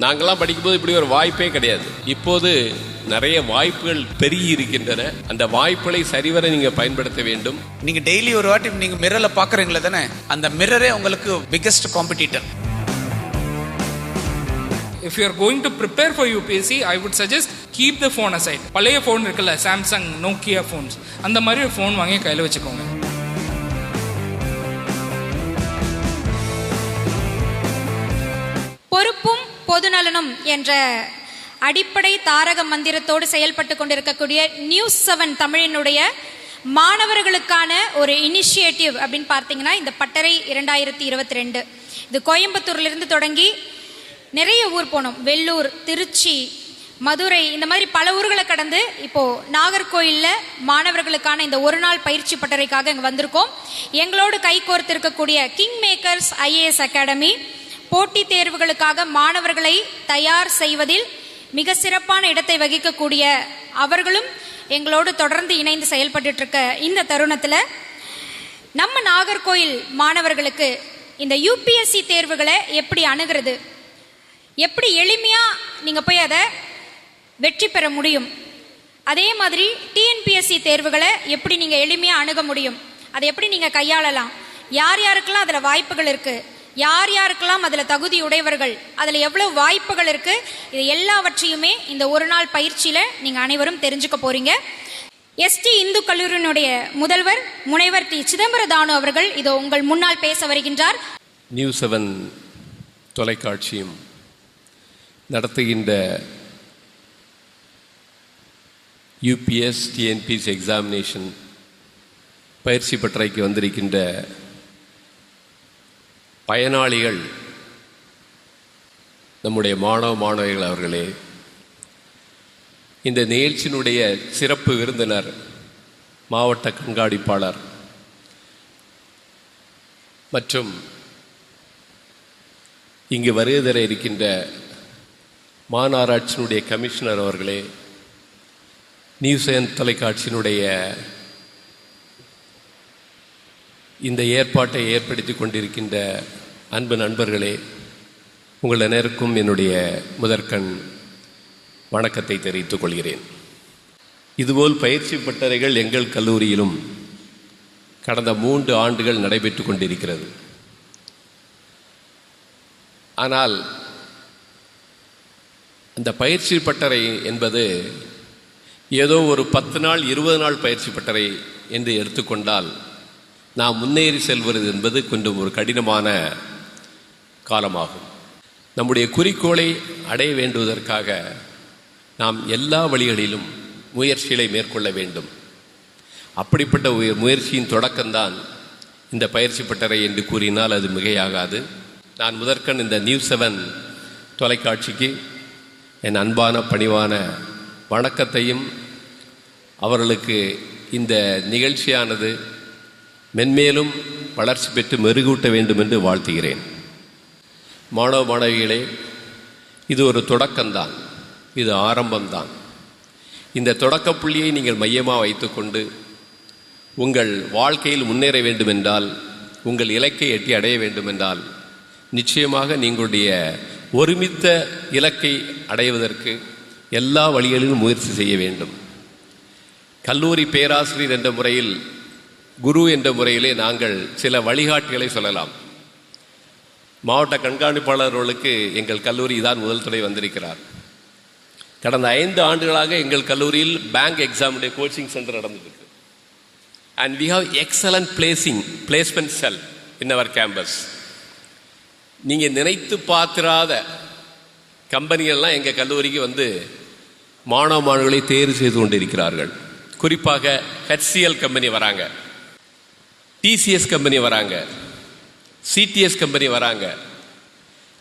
நாங்கள்லாம் படிக்கும்போது இப்படி ஒரு வாய்ப்பே கிடையாது. இப்போது நிறைய வாய்ப்புகள் பெருகி இருக்கின்றன. அந்த வாய்ப்புகளை சரிவர நீங்க பயன்படுத்த வேண்டும். நீங்க டெய்லி ஒரு வாட்டி நீங்க மிரர்ல பாக்குறீங்களா தானே, அந்த மிரரே உங்களுக்கு biggest competitor. If you are going to prepare for UPSC, I would suggest keep the phone aside. பழைய ஃபோன் இருக்குல்ல, சாம்சங், நோக்கியா ஃபோன்ஸ், அந்த மாதிரி ஒரு ஃபோன் வாங்கி கையில் வச்சுக்கோங்க. பொறுப்பும் பொதுநலனும் என்ற அடிப்படை தாரக மந்திரத்தோடு செயல்பட்டு கொண்டிருக்கக்கூடிய News7 தமிழினுடைய மாணவர்களுக்கான ஒரு இனிஷியேட்டிவ் அப்படின்னு பார்த்தீங்கன்னா இந்த பட்டறை 2022. இது கோயம்புத்தூர்லேருந்து தொடங்கி நிறைய ஊர் போனோம். வெள்ளூர், திருச்சி, மதுரை, இந்த மாதிரி பல ஊர்களை கடந்து இப்போ நாகர்கோயிலில் மாணவர்களுக்கான இந்த ஒரு நாள் பயிற்சி பட்டறைக்காக இங்கே வந்திருக்கோம். எங்களோடு கைகோர்த்து இருக்கக்கூடிய கிங் மேக்கர்ஸ் IAS அகாடமி போட்டித் தேர்வுகளுக்காக மாணவர்களை தயார் செய்வதில் மிக சிறப்பான இடத்தை வகிக்கக்கூடிய அவர்களும் எங்களோடு தொடர்ந்து இணைந்து செயல்பட்டு இருக்க இந்த தருணத்தில் நம்ம நாகர்கோயில் மாணவர்களுக்கு இந்த UPSC தேர்வுகளை எப்படி அணுகிறது, எப்படி எளிமையாக நீங்கள் போய் அதை வெற்றி பெற முடியும், அதே மாதிரி TNPSC தேர்வுகளை எப்படி நீங்கள் எளிமையாக அணுக முடியும், அதை எப்படி நீங்கள் கையாளலாம், யார் யாருக்கெல்லாம் அதில் வாய்ப்புகள் இருக்குது, யார் யாருக்கெல்லாம் அதில் தகுதி உடையவர்கள், அதில் எவ்வளோ வாய்ப்புகள் இருக்குது, இது எல்லாவற்றையுமே இந்த ஒரு நாள் பயிற்சியில் நீங்கள் அனைவரும் தெரிஞ்சுக்க போகிறீங்க. ST இந்து கல்லூரியினுடைய முதல்வர் முனைவர் டி. சிதம்பரதானு அவர்கள் இதோ உங்கள் முன்னால் பேச வருகின்றார். News7 தொலைக்காட்சியும் நடத்துகின்ற UPS TNPSC எக்ஸாமினேஷன் பயிற்சி பட்டறைக்கு வந்திருக்கின்ற பயனாளிகள், நம்முடைய மாணவ மாணவிகள் அவர்களே, இந்த நிகழ்ச்சியினுடைய சிறப்பு விருந்தினர் மாவட்ட கண்காணிப்பாளர் மற்றும் இங்கு வருகை தர இருக்கின்ற மாநகராட்சியினுடைய கமிஷனர் அவர்களே, News7 தொலைக்காட்சியினுடைய இந்த ஏற்பாட்டை ஏற்படுத்தி கொண்டிருக்கின்ற அன்பு நண்பர்களே, உங்கள் அனைவருக்கும் என்னுடைய முதற்கண் வணக்கத்தை தெரிவித்துக் கொள்கிறேன். இதுபோல் பயிற்சி பட்டறைகள் எங்கள் கல்லூரியிலும் கடந்த 3 ஆண்டுகள் நடைபெற்று கொண்டிருக்கிறது. ஆனால் அந்த பயிற்சி பட்டறை என்பது ஏதோ ஒரு 10 நாள் 20 நாள் பயிற்சி பட்டறை என்று எடுத்துக்கொண்டால் நாம் முன்னேறி செல்வது என்பது கொஞ்சம் ஒரு கடினமான காலமாகும். நம்முடைய குறிக்கோளை அடைய வேண்டுவதற்காக நாம் எல்லா வழிகளிலும் முயற்சிகளை மேற்கொள்ள வேண்டும். அப்படிப்பட்ட முயற்சியின் தொடக்கம்தான் இந்த பயிற்சி பட்டறை என்று கூறினால் அது மிகையாகாது. நான் முதற்கண் இந்த News7 தொலைக்காட்சிக்கு என் அன்பான பணிவான வணக்கத்தையும், அவர்களுக்கு இந்த நிகழ்ச்சியானது மென்மேலும் வளர்ச்சி பெற்று மெருகூட்ட வேண்டும் என்று வாழ்த்துகிறேன். மாணவ மாணவிகளே, இது ஒரு தொடக்கம்தான், இது ஆரம்பம்தான். இந்த தொடக்க புள்ளியை நீங்கள் மையமாக வைத்துக்கொண்டு உங்கள் வாழ்க்கையில் முன்னேற வேண்டுமென்றால், உங்கள் இலக்கை எட்டி அடைய வேண்டுமென்றால், நிச்சயமாக நீங்களுடைய ஒருமித்த இலக்கை அடைவதற்கு எல்லா வழிகளிலும் முயற்சி செய்ய வேண்டும். கல்லூரி பேராசிரியர் என்ற முறையில், குரு என்ற முறையிலே நாங்கள் சில வழிகாட்டிகளை சொல்லலாம். மாவட்ட கண்காணிப்பாளர்களுக்கு எங்கள் கல்லூரி தான் முதல் துறை வந்திருக்கிறார். கடந்த 5 ஆண்டுகளாக எங்கள் கல்லூரியில் பேங்க் எக்ஸாமுடைய கோச்சிங் சென்டர் நடந்துருக்கு. And we have excellent placement cell in our campus. நீங்கள் நினைத்து பார்த்திராத கம்பெனிகள்லாம் எங்கள் கல்லூரிக்கு வந்து மாணவ மாணவர்களை தேர்வு செய்து கொண்டிருக்கிறார்கள். குறிப்பாக HCL கம்பெனி வராங்க, TCS கம்பெனி வராங்க, CTS கம்பெனி வராங்க.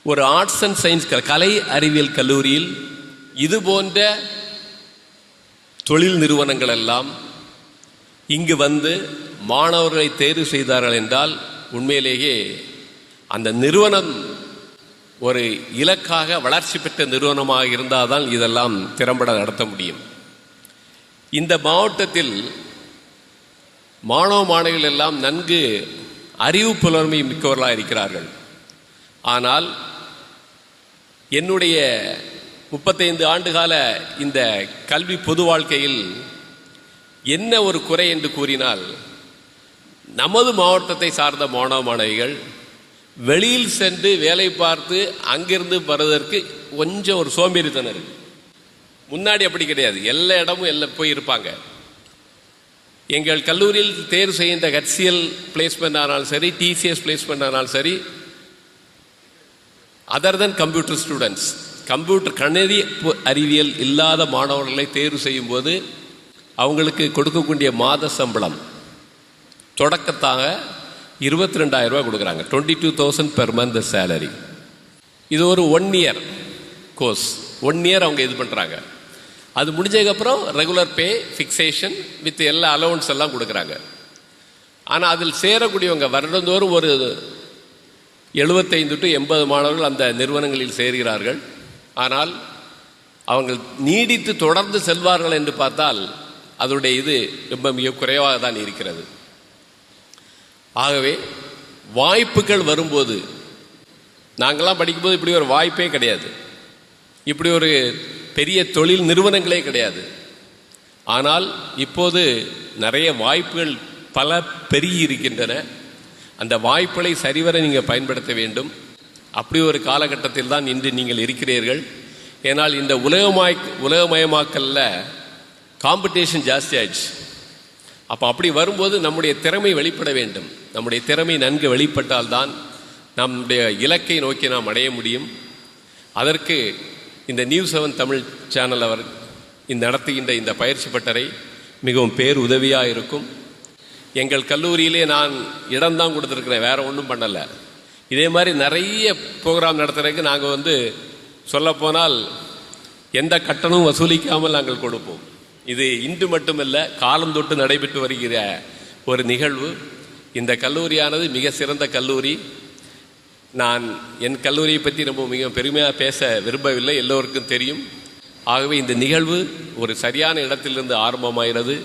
ஒரு ஆர்ட்ஸ் அண்ட் சயின்ஸ் கலை அறிவியல் கல்லூரியில் இது போன்ற தொழில் நிறுவனங்கள் எல்லாம் இங்கு வந்து மாணவர்களை தேர்வு செய்தார்கள் என்றால் உண்மையிலேயே அந்த நிறுவனம் ஒரு இலக்காக வளர்ச்சி பெற்ற நிறுவனமாக இருந்தால் தான் இதெல்லாம் திறம்பட நடத்த முடியும். இந்த மாவட்டத்தில் மாணவ மாணவிகள் எல்லாம் நன்கு அறிவு புலமை மிக்கவர்களாக இருக்கிறார்கள். ஆனால் என்னுடைய 35 ஆண்டுகால இந்த கல்வி பொது வாழ்க்கையில் என்ன ஒரு குறை என்று கூறினால், நமது மாவட்டத்தை சார்ந்த மாணவ மாணவிகள் வெளியில் சென்று வேலை பார்த்து அங்கிருந்து வருவதற்கு கொஞ்சம் ஒரு சோம்பேறித்தனம் இருக்கு. முன்னாடி அப்படி கிடையாது, எல்லா இடமும் எல்லாம் போய் இருப்பாங்க. எங்கள் கல்லூரியில் தேர்வு செய்கின்ற ஹெச்சிஎல் பிளேஸ்மெண்ட் ஆனாலும் சரி, டிசிஎஸ் பிளேஸ்மெண்ட் ஆனாலும் சரி, other then computer students, computer கணினி அறிவியல் இல்லாத மாணவர்களை தேர்வு செய்யும் போது அவங்களுக்கு கொடுக்கக்கூடிய மாத சம்பளம் தொடக்கத்தாக 22,000 ரூபாய் கொடுக்குறாங்க. 22,000 பெர் மந்த் சேலரி. இது ஒரு 1 இயர் கோர்ஸ். 1 இயர் அவங்க இது பண்ணுறாங்க. அது முடிஞ்சதுக்கப்புறம் ரெகுலர் பே ஃபிக்ஸேஷன் வித் எல்லா அலவன்ஸ் எல்லாம் கொடுக்குறாங்க. ஆனால் அதில் சேரக்கூடியவங்க வருடந்தோறும் ஒரு 75 to 80 மாணவர்கள் அந்த நிறுவனங்களில் சேர்கிறார்கள். ஆனால் அவங்க நீடித்து தொடர்ந்து செல்வார்கள் என்று பார்த்தால் அதனுடைய இது ரொம்ப மிக குறைவாக தான் இருக்கிறது. ஆகவே வாய்ப்புகள் வரும்போது, நாங்கள்லாம் படிக்கும்போது இப்படி ஒரு வாய்ப்பே கிடையாது, இப்படி ஒரு பெரிய தொழில் நிறுவனங்களே கிடையாது. ஆனால் இப்போது நிறைய வாய்ப்புகள் பல பெருகி இருக்கின்றன. அந்த வாய்ப்புகளை சரிவர நீங்கள் பயன்படுத்த வேண்டும். அப்படி ஒரு காலகட்டத்தில் தான் இன்று நீங்கள் இருக்கிறீர்கள். ஏனால் இந்த உலகமயமாக்கல்ல காம்படிஷன் ஜாஸ்தி ஆயிடுச்சு. அப்போ அப்படி வரும்போது நம்முடைய திறமை வெளிப்பட வேண்டும். நம்முடைய திறமை நன்கு வெளிப்பட்டால்தான் நம்முடைய இலக்கை நோக்கி நாம் அடைய முடியும். அதற்கு இந்த News7 தமிழ் சேனல் அவர் நடத்துகின்ற இந்த பயிற்சி பட்டறை மிகவும் பேருதவியாக இருக்கும். எங்கள் கல்லூரியிலே நான் இடம்தான் கொடுத்துருக்குறேன், வேறு ஒன்றும் பண்ணலை. இதே மாதிரி நிறைய ப்ரோக்ராம் நடத்துறதுக்கு நாங்கள் சொல்லப்போனால் எந்த கட்டணமும் வசூலிக்காமல் நாங்கள் கொடுப்போம். இது இன்று மட்டுமல்ல, காலம் தொட்டு நடைபெற்று வருகிற ஒரு நிகழ்வு. இந்த கல்லூரியானது மிக சிறந்த கல்லூரி. நான் என் கல்லூரியை பற்றி ரொம்ப மிக பெருமையாக பேச விரும்பவில்லை, எல்லோருக்கும் தெரியும். ஆகவே இந்த நிகழ்வு ஒரு சரியான இடத்திலிருந்து ஆரம்பமாகிறது.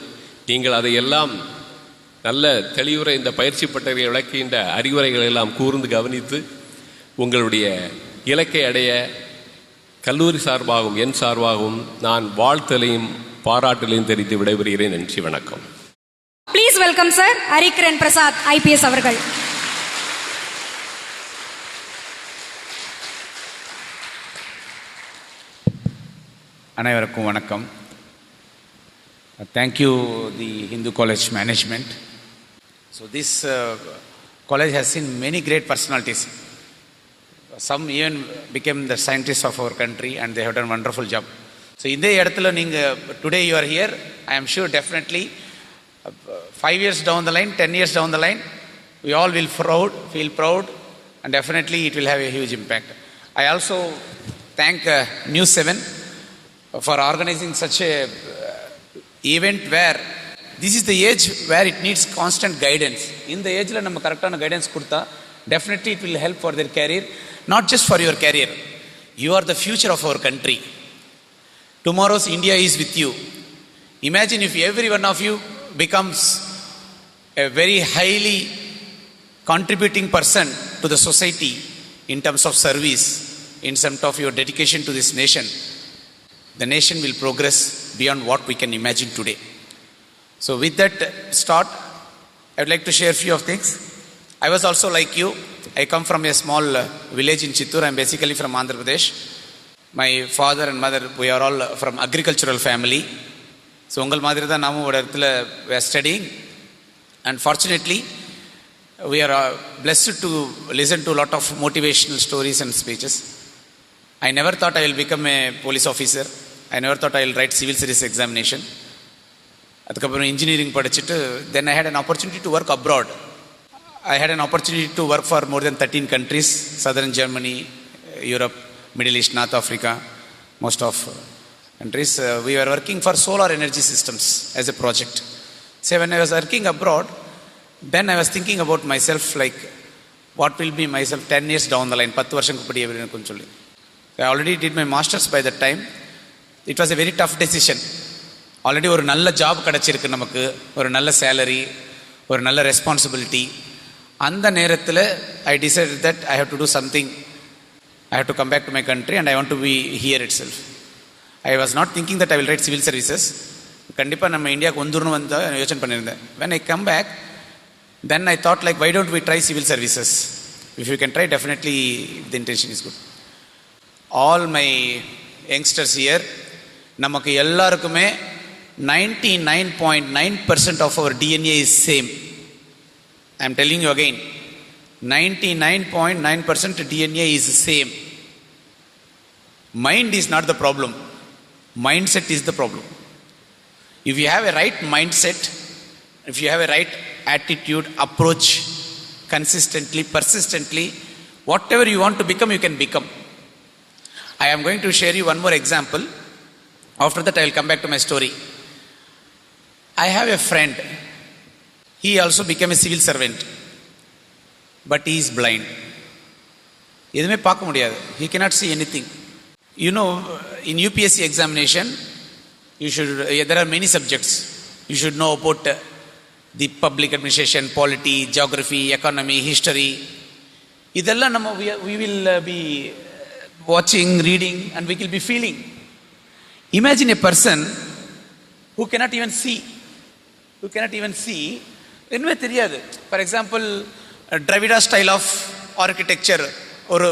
நீங்கள் அதையெல்லாம் நல்ல தெளிவுரை இந்த பயிற்சி பட்டறையை விளக்குகின்ற அறிவுரைகளை எல்லாம் கூர்ந்து கவனித்து உங்களுடைய இலக்கை அடைய கல்லூரி சார்பாகவும் என் சார்பாகவும் நான் வாழ்த்தலையும் பாராட்டலையும் தெரிவித்து விடைபெறுகிறேன். நன்றி, வணக்கம். Please welcome sir Harikiran Prasad IPS அவர்கள். அனைவருக்கும் வணக்கம். Thank you the Hindu College management. So this college has seen many great personalities. Some even became the scientists of our country and they have done wonderful job. So இந்த இடத்துல நீங்கள் today you are here, I am sure definitely 5 years down the line, 10 years down the line, we all will feel proud and definitely it will have a huge impact. I also thank News7 for organizing such a event where this is the age where it needs constant guidance. In the age la நம்ம கரெக்டான guidance கொடுத்தா definitely it will help for their career, not just for your career. You are the future of our country. Tomorrow's India is with you. Imagine if every one of you becomes a very highly contributing person to the society in terms of service, in terms of your dedication to this nation. The nation will progress beyond what we can imagine today. So with that start, I would like to share a few of things. I was also like you. I come from a small village in Chittoor. I am basically from Andhra Pradesh. My father and mother, we are all from agricultural family. So ungal madiri da namu oda இடத்துல we are studying. And fortunately, we are blessed to listen to a lot of motivational stories and speeches. I never thought I will become a police officer. I never thought I will write civil service examination. அதுக்கப்புறம் engineering படிச்சுட்டு then I had an opportunity to work abroad. I had an opportunity to work for more than 13 countries, southern Germany, Europe, Middle East, North Africa, most of countries. We were working for solar energy systems as a project. So when I was working abroad, then I was thinking about myself, like what will be myself 10 years down the line, 10 வருஷம் படி எப்படி இருக்குன்னு சொல்லி. I already did my masters by that time. It was a very tough decision. Already ஒரு நல்ல job கிடச்சிருக்கு, நமக்கு ஒரு நல்ல சேலரி, ஒரு நல்ல ரெஸ்பான்சிபிலிட்டி. அந்த நேரத்தில் I decided that I have to do something. I have to come back to my country and I want to be here itself. I was not thinking that I will write civil services. கண்டிப்பாக நம்ம இந்தியாவுக்கு வந்துடணும் வந்து யோசனை பண்ணியிருந்தேன். When I come back, then I thought like, why don't we try civil services? If you can try, definitely the intention is good. All my youngsters here, நமக்கு எல்லாருக்குமே 99.9% of our DNA is same. I am telling you again, 99.9% DNA is same. Mind is not the problem. Mindset is the problem. If you have a right mindset, if you have a right attitude, approach, consistently, persistently, whatever you want to become, you can become. I am going to share you one more example. After that, I will come back to my story. I have a friend. He also became a civil servant, but he is blind. எதுவுமே பார்க்க முடியாது. He cannot see anything. You know, in UPSC examination, there are many subjects. You should know about the public administration, polity, geography, economy, history. இதெல்லாம் நம்ம we will be watching, reading, and we will be feeling. Imagine a person who cannot even see. என்னவே தெரியாது. For example, Dravida style of architecture, ஒரு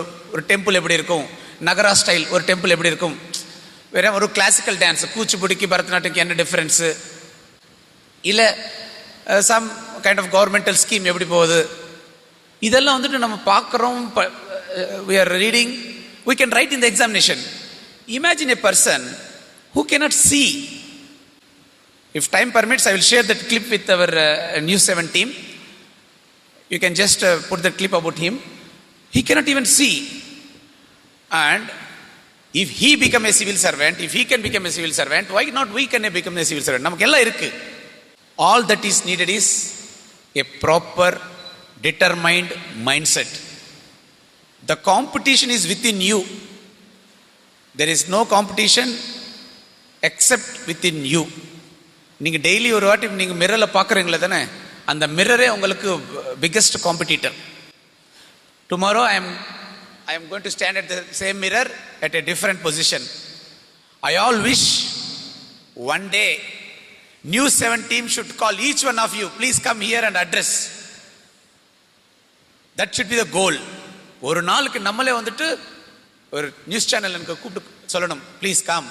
temple எப்படி இருக்கும், நகரா style ஒரு temple எப்படி இருக்கும், வேற ஒரு கிளாசிக்கல் டான்ஸ் கூச்சிப்புடிக்கு பரதநாட்டியம்க்கு என்ன டிஃபரன்ஸு, இல்லை some kind of governmental scheme எப்படி போகுது, இதெல்லாம் வந்துட்டு நம்ம பார்க்குறோம். we are reading, we can write in the examination. Imagine a person who cannot see. If time permits, I will share that clip with our News7 team. You can just put that clip about him. He cannot even see. And if he become a civil servant, if he can become a civil servant, why not we can become a civil servant? நமக்கு எல்லாம் இருக்கு. All that is needed is a proper determined mindset. The competition is within you. There is no competition except within you. நீங்க daily ஒரு வாட்டி நீங்க மிரர்ல பாக்குறீங்களா தானே, அந்த மிரரே உங்களுக்கு biggest competitor. Tomorrow I am going to stand at the same mirror at a different position. I all wish one day News7 team should call each one of you, please come here and address. That should be the goal. ஒரு நாளுக்கு நம்மளே வந்துட்டு ஒரு news channel எனக்கு கூப்பிட்டு சொல்லணும், please come,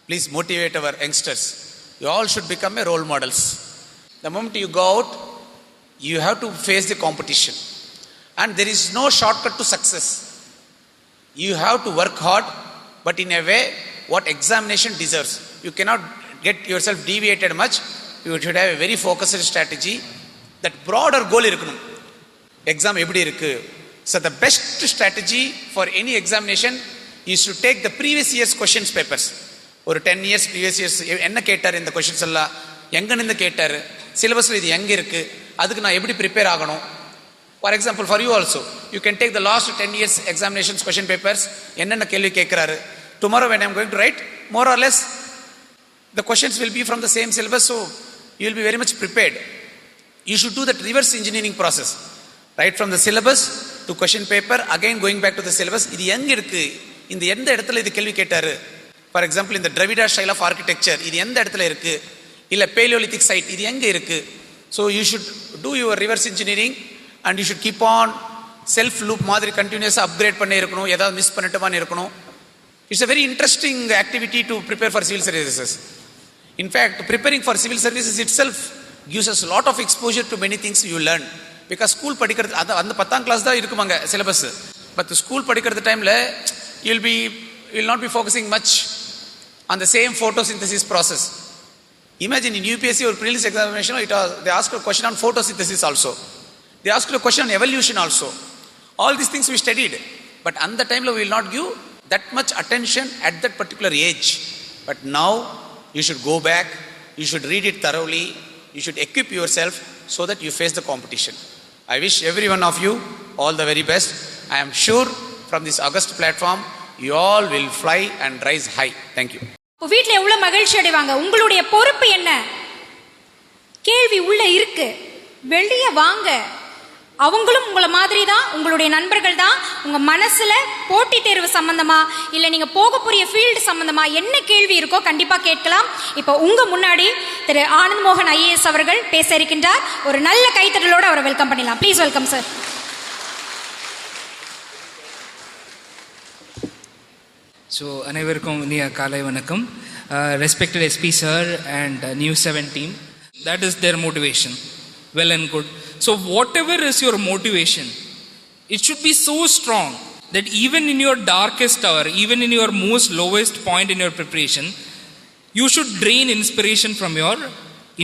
please motivate our youngsters. You all should become a role models. The moment you go out, you have to face the competition. And there is no shortcut to success. You have to work hard, but in a way what examination deserves. You cannot get yourself deviated much. You should have a very focused strategy. That broader goal irukkum. Exam eppadi irukku. So the best strategy for any examination is to take the previous year's questions papers. ஒரு 10 years previous years என்ன கேட்டார், இந்த questions எல்லாம் எங்க நின்று கேட்டார், சிலபஸ்ல இது எங்க இருக்கு, அதுக்கு நான் எப்படி ப்ரிப்பேர் ஆகணும். For example, for you also, you can take the last 10 years examinations question papers, என்னென்ன கேள்வி கேட்கிறாரு. Tomorrow when I am going to write, more or less the questions will be from the same syllabus, so you will be very much prepared. You should do that reverse engineering process, right from the syllabus to question paper, again going back to the syllabus. இது எங்க இருக்கு, இந்த எந்த இடத்துல இது கேள்வி கேட்டாரு. For example, in the Dravida style of architecture, இது எந்த இடத்துல இருக்கு, இல்ல Paleolithic site இது எங்க இருக்கு. So you should do your reverse engineering and you should keep on self loop மாதிரி continuous upgrade பண்ணே இருக்கணும். ஏதாவது மிஸ் பண்ணிட்டோமான்னு இருக்கணும். It's a very interesting activity to prepare for civil services. In fact, preparing for civil services itself gives us a lot of exposure to many things you learn. Because school படிக்கிறது அந்த 10th class தான் இருக்குமாங்க syllabus. But school படிக்கிறது டைம்ல you will not be focusing much on the same photosynthesis process. Imagine in UPSC or prelims examination, they ask a question on photosynthesis also. They ask a question on evolution also. All these things we studied. But at the time we will not give that much attention at that particular age. But now you should go back, you should read it thoroughly, you should equip yourself so that you face the competition. I wish every one of you all the very best. I am sure from this August platform, you all will fly and rise high. Thank you. வீட்ல எவ்வளவு மகிழ்ச்சி அடைவாங்க. உங்களுடைய பொறுப்பு என்ன? கேள்வி உள்ள இருக்கு, வெளியே வாங்க, அவங்களும் உங்களை மாதிரி தான், உங்களுடைய நண்பர்கள் தான். உங்க மனசுல போட்டி தேர்வு சம்பந்தமா இல்ல நீங்க போக போறிய ஃபீல்டு சம்பந்தமா என்ன கேள்வி இருக்கோ கண்டிப்பா கேட்கலாம். இப்போ உங்க முன்னாடி திரு ஆனந்த் மோகன் ஐஏஎஸ் அவர்கள் பேச இருக்கின்றார். ஒரு நல்ல கைத்தட்டலோட அவரை வெல்கம் பண்ணிடலாம். Please welcome sir. ஸோ அனைவருக்கும் இனிய காலை வணக்கம். Respected SP sir and News 7 team, that is their motivation. Well and good. So whatever is your motivation, it should be so strong that even in your darkest hour, even in your most lowest point in your preparation, you should drain inspiration from your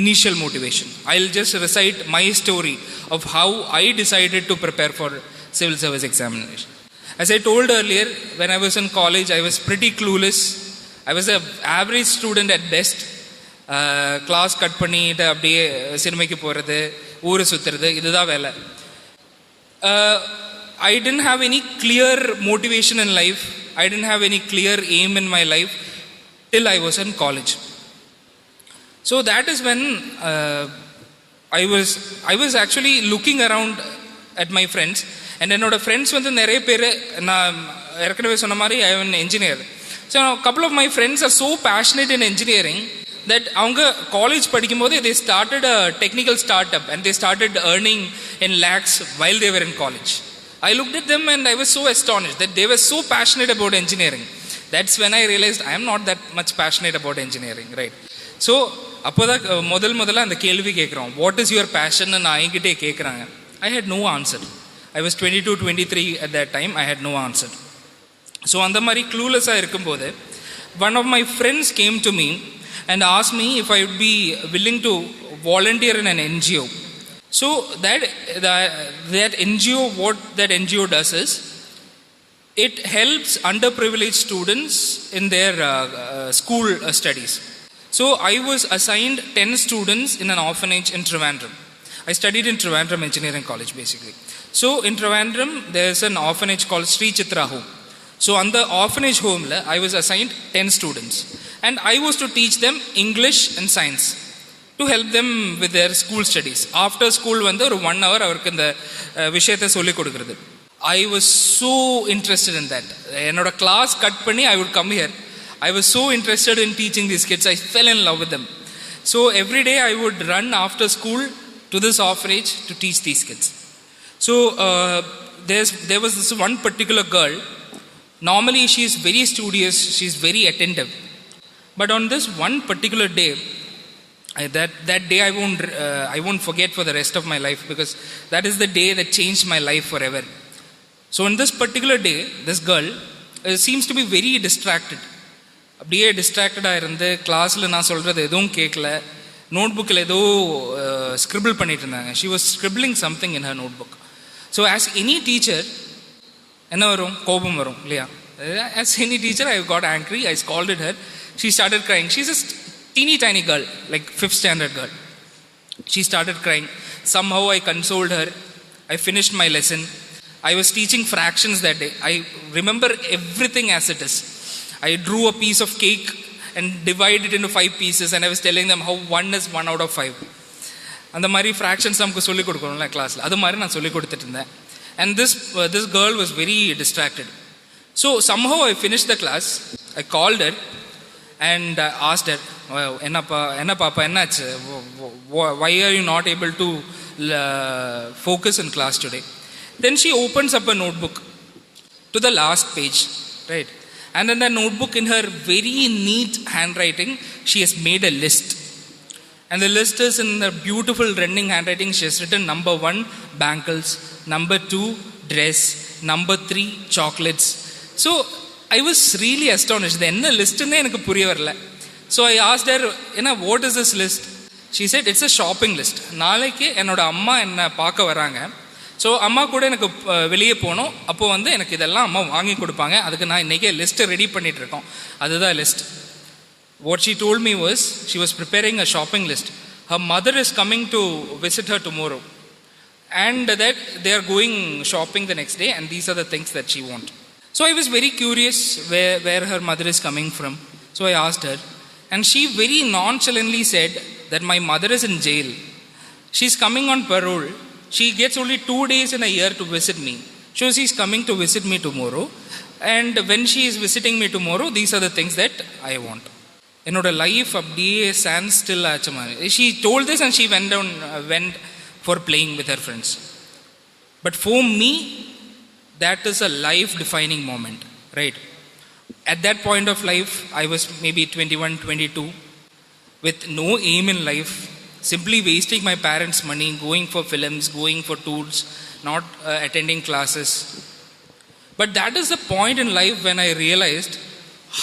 initial motivation. I'll just recite my story of how I decided to prepare for civil service examination. As I told earlier, when I was in college, I was pretty clueless. I was an average student at best. Class cut பண்ணிட்டு அப்படியே சினிமைக்கு போகிறது, ஊரை சுற்றுறது, இதுதான் வேலை. I didn't have any clear motivation in life. I didn't have any clear aim in my life till I was in college. So that is when I was actually looking around at my friends. And என்னோட friends வந்து நிறைய பேர், நான் ஏற்கனவே சொன்ன மாதிரி I am engineer. So couple of my friends are so passionate in engineering that அவங்க college படிக்கும்போது they started a technical startup and they started earning in lakhs while they were in college. I looked at them and I was so astonished that they were so passionate about engineering. That's when I realized I am not that much passionate about engineering, right? So அப்போதான் முதல்ல அந்த கேள்வி கேட்குறோம், what is your passion? நான் என்கிட்டே கேட்குறாங்க. I had no answer. I was 22, 23 at that time. I had no answer. So அந்த மாதிரி க்ளூலெஸ்ஸாக இருக்கும்போது one of my friends came to me and asked me if I would be willing to volunteer in an NGO. So that NGO, what that NGO does is, it helps underprivileged students in their school studies. So I was assigned 10 students in an orphanage in Trivandrum. I studied in Trivandrum Engineering College basically. So in Trivandrum there is an orphanage called Sri Chitra Home. So on the orphanage home I was assigned 10 students and I was to teach them English and science to help them with their school studies. After school வந்து ஒரு 1 hour அவருக்கு இந்த விஷயத்தை சொல்லி கொடுக்கிறது. I was so interested in that. என்னோட class cut பண்ணி I would come here. I was so interested in teaching these kids. I fell in love with them. So every day I would run after school to this orphanage to teach these kids. So there was this one particular girl. Normally she is very studious, she is very attentive. But on this one particular day, that day I won't forget for the rest of my life, because that is the day that changed my life forever. So on this particular day, this girl seems to be very distracted. அப்படியே டிஸ்ட்ராக்டடாக இருந்து கிளாஸில் நான் சொல்கிறது எதுவும் கேட்கல, note புக்கில் ஏதோ scribble பண்ணிட்டு இருந்தாங்க. She was scribbling something in her note book. So as any teacher என்ன வரும், கோபம் வரும் இல்லையா? As any teacher I got angry. I scolded her. She started crying. She's a teeny tiny girl, like 5th standard girl. She started crying. Somehow I consoled her. I finished my lesson. I was teaching fractions that day. I remember everything as it is. I drew a piece of cake and divided it into 5 pieces and I was telling them how 1 is 1 out of 5. அந்த மாதிரி fractions நமக்கு சொல்லிக் கொடுக்கணும்ல கிளாஸில், அது மாதிரி நான் சொல்லிக் கொடுத்துட்டு இருந்தேன். And this girl was very distracted. So somehow I finished the class. I called her and asked her, என்ன பாப்பா என்னாச்சு, why are you not able to focus in class today? Then she opens up a notebook to the last page, right? And in the notebook, in her very neat handwriting, she has made a list. And the list is in the beautiful running handwriting. She has written number 1, bangles, number 2, dress, number 3, chocolates. So I was really astonished. The enna list ne enakku puriya varala. So I asked her, what is this list? She said, it's a shopping list. நாளைக்கு என்னோட அம்மா என்ன பார்க்க வராங்க. So அம்மா கூட எனக்கு வெளியே போகணும். அப்போது வந்து எனக்கு இதெல்லாம் அம்மா வாங்கி கொடுப்பாங்க. அதுக்கு நான் இன்றைக்கே லிஸ்ட்டு ரெடி பண்ணிகிட்டு இருக்கோம். அதுதான் list. What she told me was, she was preparing a shopping list. Her mother is coming to visit her tomorrow and that they are going shopping the next day and these are the things that she want. So I was very curious where her mother is coming from. So I asked her and she very nonchalantly said that my mother is in jail. She's coming on parole she gets only 2 days in a year to visit me. So she's coming to visit me tomorrow, and when she is visiting me tomorrow, these are the things that I want. என்னோட life அப்படியே stand still ஆச்சு மாதிரி. She told this and she went for playing with her friends. But for me, that is a life defining moment, right? At that point of life, I was maybe 21, 22, with no aim in life, simply wasting my parents' money, going for films, going for tours, not attending classes. But that is the point in life when I realized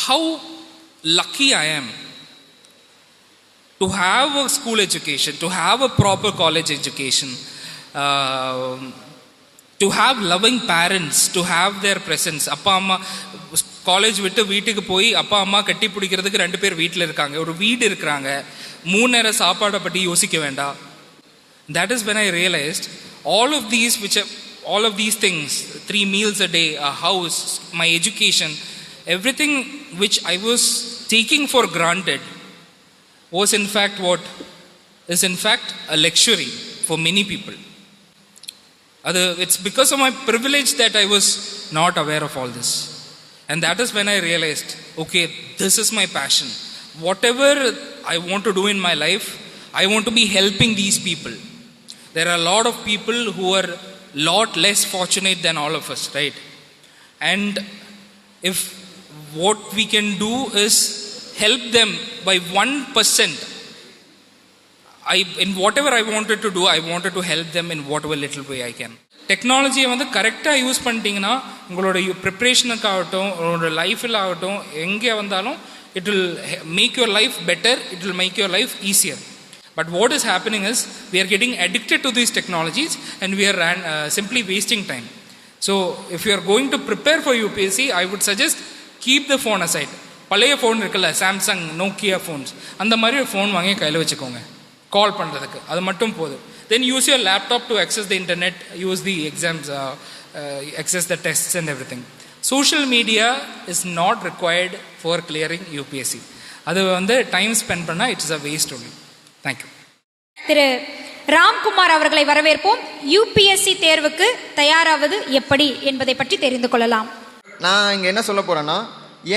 how lucky I am to have a school education, to have a proper college education, to have loving parents, to have their presence. அப்பா அம்மா college விட்டு வீட்டுக்கு போய் அப்பா அம்மா கட்டி பிடிக்கிறதுக்கு 2 பேர் வீட்டில் இருக்காங்க, ஒரு வீடு இருக்கிறாங்க, 3 நேர சாப்பாடை பற்றி யோசிக்க வேண்டாம். That is when I realized all of these things, 3 meals a day, a house, my education, everything which I was taking for granted was in fact a luxury for many people. It's because of my privilege that I was not aware of all this. And that is when I realized, okay, this is my passion. Whatever I want to do in my life, I want to be helping these people. There are a lot of people who are lot less fortunate than all of us, right? And if what we can do is help them by 1%, in whatever I wanted to do, I wanted to help them in whatever little way I can. டெக்னாலஜியை வந்து கரெக்டாக use பண்ணிட்டீங்கன்னா உங்களோட ப்ரிப்ரேஷனுக்காகட்டும், உங்களோட லைஃபில் ஆகட்டும், எங்கே வந்தாலும் it will make your life better, it will make your life easier. But what is happening is we are getting addicted to these technologies and we are simply wasting time. So if you are going to prepare for UPSC, I would suggest keep the phone aside. பழைய phone இருக்குல்ல, Samsung, Nokia phones, அந்த மாதிரி ஒரு phone வாங்கி கையில் வச்சுக்கோங்க கால் பண்ணுறதுக்கு, அது மட்டும் போதும். Then use your laptop to access the internet, use the exams, access the tests and everything. Social media is not required for clearing UPSC. அது வந்து டைம் ஸ்பெண்ட் பண்ணால் it's a waste only. Thank you. திரு ராம்குமார் அவர்களை வரவேற்போம். UPSC தேர்வுக்கு தயாராவது எப்படி என்பதை பற்றி தெரிந்து கொள்ளலாம். நான் இங்கே என்ன சொல்ல போகிறேன்னா,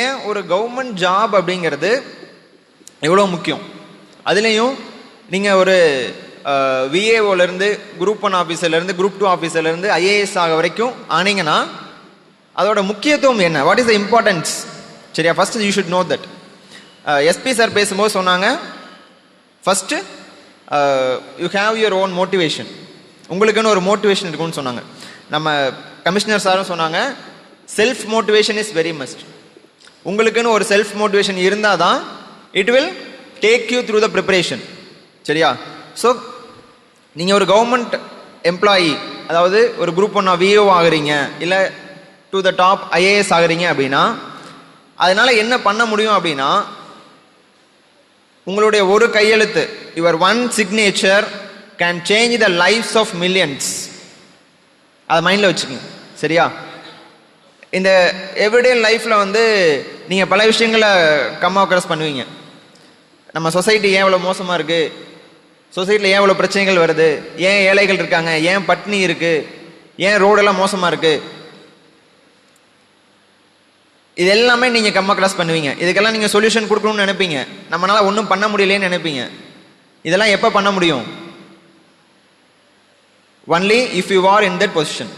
ஏன் ஒரு கவர்மெண்ட் ஜாப் அப்படிங்கிறது எவ்வளோ முக்கியம், அதுலேயும் நீங்கள் ஒரு விஏஓலேருந்து குரூப் 1 ஆஃபீஸர்லேருந்து குரூப் 2 ஆஃபீஸர்லேருந்து ஐஏஎஸ் ஆக வரைக்கும் ஆனீங்கன்னா அதோட முக்கியத்துவம் என்ன, வாட் இஸ் த இம்பார்ட்டன்ஸ், சரியா? First you should know that. SP sir பேசும்போது சொன்னாங்க, first you have your own motivation, உங்களுக்குன்னு ஒரு மோட்டிவேஷன் இருக்குன்னு சொன்னாங்க. நம்ம கமிஷனர் சாரும் சொன்னாங்க, self motivation is very must. உங்களுக்குன்னு ஒரு செல்ஃப் மோட்டிவேஷன் இருந்தால் தான் it will take you through the preparation, சரியா? ஸோ நீங்கள் ஒரு கவர்மெண்ட் எம்ப்ளாயி, அதாவது ஒரு குரூப் 1 விஏஓ ஆகுறீங்க, இல்லை டு த டாப் ஐஏஎஸ் ஆகுறீங்க அப்படின்னா அதனால் என்ன பண்ண முடியும் அப்படின்னா, உங்களுடைய ஒரு கையெழுத்து, your one signature can change the lifes of millions. அதை மைண்டில் வச்சுக்கோங்க, சரியா? இந்த எவ்ரிடே லைஃப்பில் வந்து நீங்கள் பல விஷயங்களை கம் அக்ராஸ் பண்ணுவீங்க. நம்ம சொசைட்டி ஏன் இவ்வளோ மோசமாக இருக்குது, சொசைட்டியில் ஏன் இவ்வளோ பிரச்சனைகள் வருது, ஏன் ஏழைகள் இருக்காங்க, ஏன் பட்னி இருக்குது, ஏன் ரோடெல்லாம் மோசமாக இருக்குது, இது எல்லாமே நீங்கள் கம் அக்ராஸ் பண்ணுவீங்க. இதுக்கெல்லாம் நீங்கள் சொல்யூஷன் கொடுக்கணும்னு நினைப்பீங்க, நம்மளால் ஒன்றும் பண்ண முடியலேன்னு நினைப்பீங்க. இதெல்லாம் எப்போ பண்ண முடியும்? Only if you are in that position.